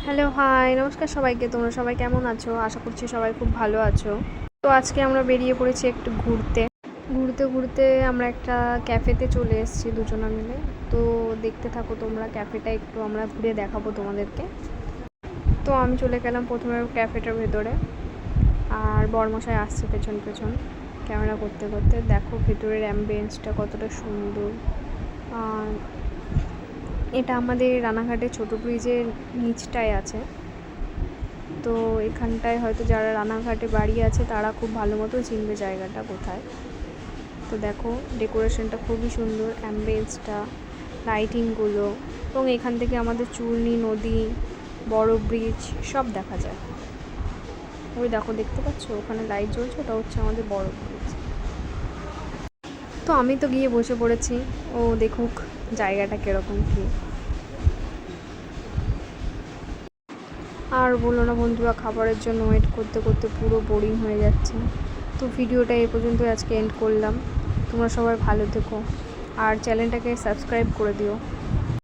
Hello, high, নমস্কার সবাইকে। তোমরা সবাই কেমন আছো? আশা করছি সবাই খুব ভালো আছো। তো আজকে আমরা বেরিয়ে পড়েছি একটু ঘুরতে। ঘুরতে ঘুরতে আমরা একটা ক্যাফেতে চলে এসেছি দুজনা মিলে। তো দেখতে থাকো তোমরা, ক্যাফেটা একটু আমরা ঘুরে দেখাবো তোমাদেরকে। তো আমি চলে গেলাম প্রথমে ক্যাফেটার ভেতরে, আর বরমশাই আসছে পেছন পেছন ক্যামেরা করতে করতে। দেখো ভেতরের অ্যাম্বিয়েন্সটা কতটা সুন্দর। আর এটা আমাদের রানাঘাটের ছোটো ব্রিজের নিচটায় আছে। তো এখানটায় হয়তো যারা রানাঘাটে বাড়ি আছে তারা খুব ভালো মতো চিনবে জায়গাটা কোথায়। তো দেখো ডেকোরেশনটা খুবই সুন্দর, অ্যাম্বিয়েন্সটা, লাইটিংগুলো, এবং এখান থেকে আমাদের চূর্ণী নদী, বড় ব্রিজ সব দেখা যায়। ওই দেখো, দেখতে পাচ্ছ ওখানে লাইট জ্বলছে, ওটা হচ্ছে আমাদের বড় ব্রিজ। তো আমি তো গিয়ে বসে পড়েছি, ও দেখুক জায়গাটা কীরকম কী। আর বলো না বন্ধুরা, খাবারের জন্য ওয়েট করতে করতে পুরো বোরিং হয়ে যাচ্ছে। তো ভিডিওটা এই পর্যন্ত আজকে এন্ড করলাম। তোমরা সবাই ভালো থেকো আর চ্যানেলটাকে সাবস্ক্রাইব করে দিও।